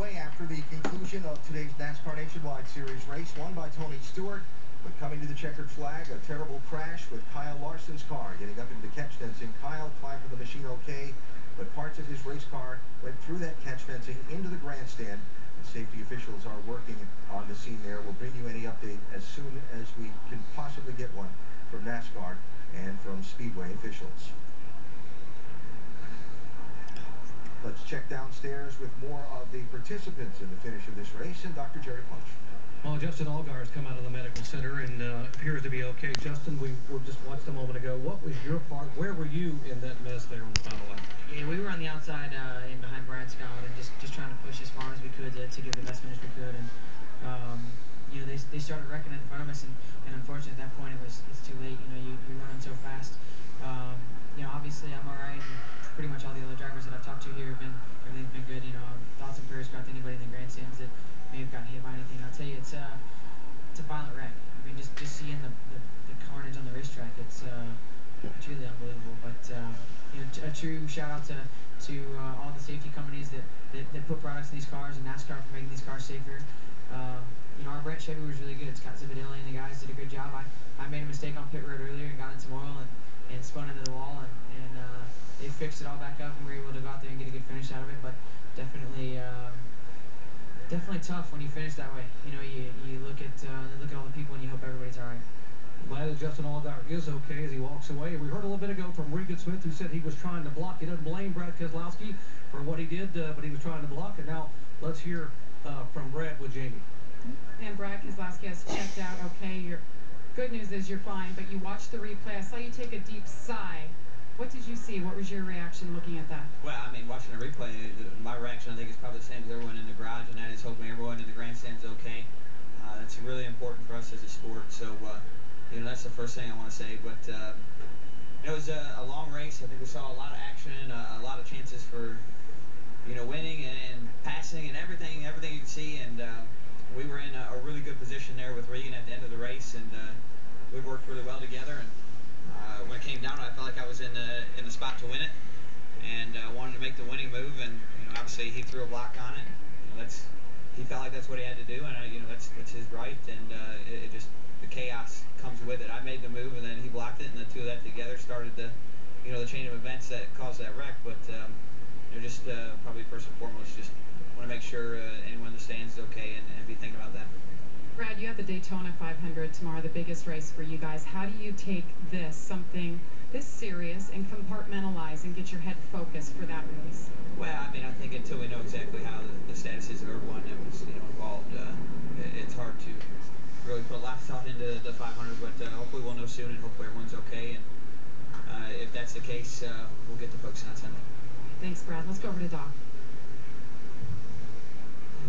Speedway after the conclusion of today's NASCAR Nationwide Series race, won by Tony Stewart. But coming to the checkered flag, a terrible crash with Kyle Larson's car getting up into the catch fencing. Kyle climbed for the machine okay, but parts of his race car went through that catch fencing into the grandstand. And safety officials are working on the scene there. We'll bring you any update as soon as we can possibly get one from NASCAR and from Speedway officials. Let's check downstairs with more of the participants in the finish of this race and Dr. Jerry Punch. Well, Justin Allgaier has come out of the medical center and appears to be okay. Justin, we just watched a moment ago. What was your part? Where were you in that mess there on the final lap? Yeah, we were on the outside in behind Brad Scott and just trying to push as far as we could to get the best finish we could. And you know, they started wrecking in front of us, and unfortunately at that point it's too late. You know, you're running so fast. You know, obviously I'm all right. And pretty much all the other drivers that I've talked to here everything's been good. You know, thoughts and prayers go out to anybody in the grandstands that may have gotten hit by anything. I'll tell you, it's a violent wreck. I mean, just seeing the carnage on the racetrack, it's truly unbelievable. But you know, a true shout out to all the safety companies that put products in these cars, and NASCAR for making these cars safer. You know, our Brent Chevy was really good. Scott Zipadelli and the guys did a good job. I made a mistake on pit road earlier and got in some oil and spun into the wall, and they fixed it all back up, and we were able to go out there and get a good finish out of it. But definitely tough when you finish that way. You know, you look at all the people and you hope everybody's all right. Glad that Justin Allgaier is okay as he walks away. We heard a little bit ago from Regan Smith, who said he was trying to block. He doesn't blame Brad Keselowski for what he did, but he was trying to block. And now let's hear from Brad with Jamie. And Brad Keselowski has checked out okay. Your good news is you're fine, but you watched the replay. I saw you take a deep sigh. What did you see? What was your reaction looking at that? Well, I mean, watching the replay, my reaction I think is probably the same as everyone in the garage, and that is hoping everyone in the grandstand's okay. It's really important for us as a sport, so you know, that's the first thing I want to say. But it was a long race. I think we saw a lot of action, a lot of chances for, you know, winning and passing and everything you can see, and we were in a really good position there with Regan at the end of the race, and we worked really well together. And when it came down, I felt like I was in the spot to win it, and wanted to make the winning move. And you know, obviously he threw a block on it. You know, he felt like that's what he had to do, and you know, that's his right. And it just, the chaos comes with it. I made the move, and then he blocked it, and the two of that together started the chain of events that caused that wreck. But you know, just probably first and foremost, just want to make sure anyone in the stands is okay, and be thinking about that. Brad, you have the Daytona 500 tomorrow, the biggest race for you guys. How do you take something this serious, and compartmentalize and get your head focused for that race? Well, I mean, I think until we know exactly how the status is of everyone that was involved, it's hard to really put a lot of thought into the 500. But hopefully we'll know soon, and hopefully everyone's okay. And if that's the case, we'll get to focusing on Sunday. Thanks, Brad. Let's go over to Doc.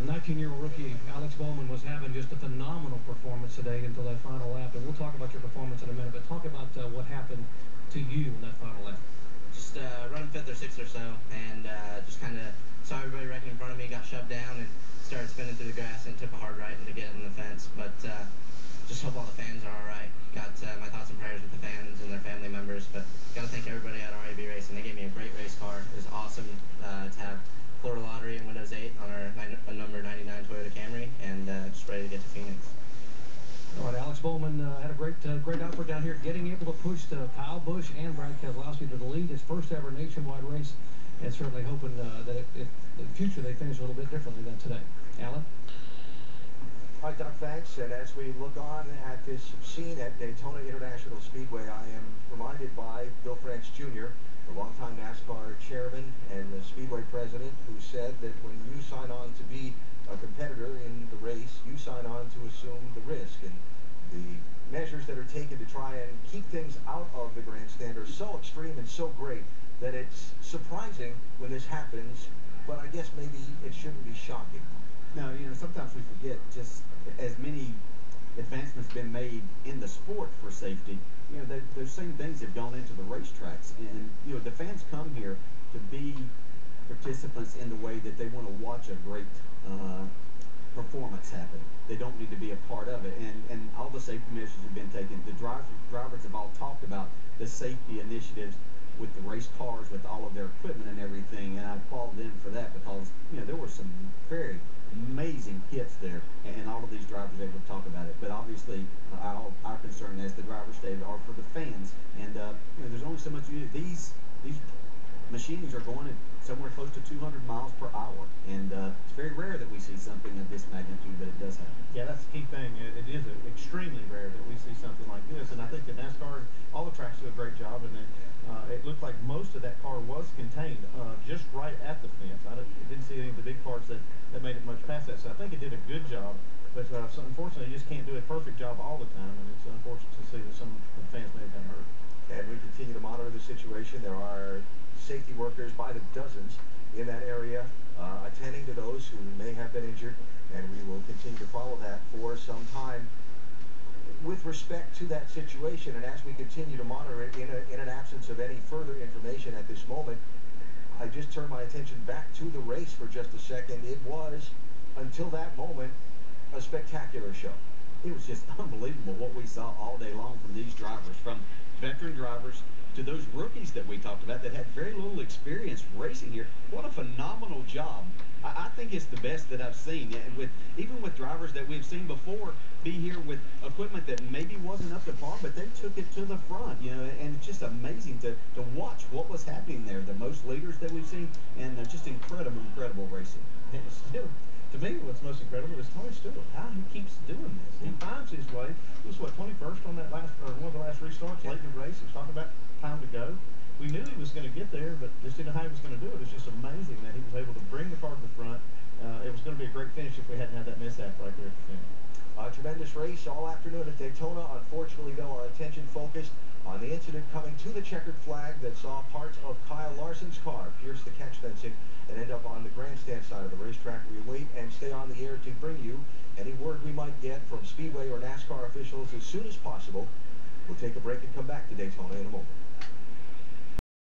19-year-old rookie Alex Bowman was having just a phenomenal performance today until that final lap, and we'll talk about your performance in a minute, but talk about what happened to you in that final lap. Just running fifth or sixth or so, and just kind of saw everybody wrecking in front of me, got shoved down, and started spinning through the grass and took a hard right to get in the fence. But just hope all the fans are all right. Got my thoughts and prayers with the fans and their family members, but got to thank everybody at RAB Racing. They gave me a great race car. It was awesome to have Florida Lottery and Windows 8 on our number 99 Toyota Camry, and just ready to get to Phoenix. All right, Alex Bowman had a great output down here, getting able to push Kyle Busch and Brad Keselowski to the lead, his first ever nationwide race, and certainly hoping that in the future they finish a little bit differently than today. Alan? All right, Doc, thanks. And as we look on at this scene at Daytona International Speedway, I am reminded by Bill France Jr., the longtime NASCAR chairman and the Speedway president, who said that when you sign on to be a competitor in the race, you sign on to assume the risk. And the measures that are taken to try and keep things out of the grandstand are so extreme and so great that it's surprising when this happens, but I guess maybe it shouldn't be shocking. No, you know, sometimes we forget just as many advancements been made in the sport for safety. You know, those same things have gone into the racetracks, and you know, the fans come here to be participants in the way that they want to watch a great performance happen. They don't need to be a part of it, and all the safety measures have been taken. The drivers have all talked about the safety initiatives with the race cars, with all of their equipment and everything, and I applaud them for that because there were some very amazing hits there, and all of these drivers able to talk about it. But obviously, our concern as the drivers stated are for the fans, and there's only so much you do. These machines are going at somewhere close to 200 miles per hour, and it's very rare that we see something of this magnitude, but it does happen. Yeah, that's the key thing. It is extremely rare that we see something like this, and I think that NASCAR, all the tracks do a great job, and it looked like most of that car was contained just right at the fence. I didn't see any of the big parts that made it much past that, so I think it did a good job, but so unfortunately, you just can't do a perfect job all the time, and it's unfortunate to see that some of the fans may have been hurt. And we continue to monitor the situation. There are safety workers by the dozens in that area attending to those who may have been injured, and we will continue to follow that for some time. With respect to that situation, and as we continue to monitor it in an absence of any further information at this moment, I just turned my attention back to the race for just a second. It was, until that moment, a spectacular show. It was just unbelievable what we saw all day long from these drivers, from veteran drivers to those rookies that we talked about that had very little experience racing here. What a phenomenal job. I think it's the best that I've seen, even with drivers that we've seen before be here with equipment that maybe wasn't up to par, but they took it to the front, and it's just amazing to watch what was happening there. The most leaders that we've seen, and just incredible racing. And still, to me, what's most incredible is Tony Stewart. How he keeps doing this. He finds his way. He was, 21st on that one of the last restarts late in the race. He was talking about time to go. We knew he was going to get there, but just didn't know how he was going to do it. It's just amazing that he was able to bring the car to the front. It was going to be a great finish if we hadn't had that mishap right there at the finish. A tremendous race all afternoon at Daytona. Unfortunately, though, our attention focused on the incident coming to the checkered flag that saw parts of Kyle Larson's car pierce the catch fencing and end up on the grandstand side of the racetrack. We wait and stay on the air to bring you any word we might get from Speedway or NASCAR officials as soon as possible. We'll take a break and come back to Daytona in a moment.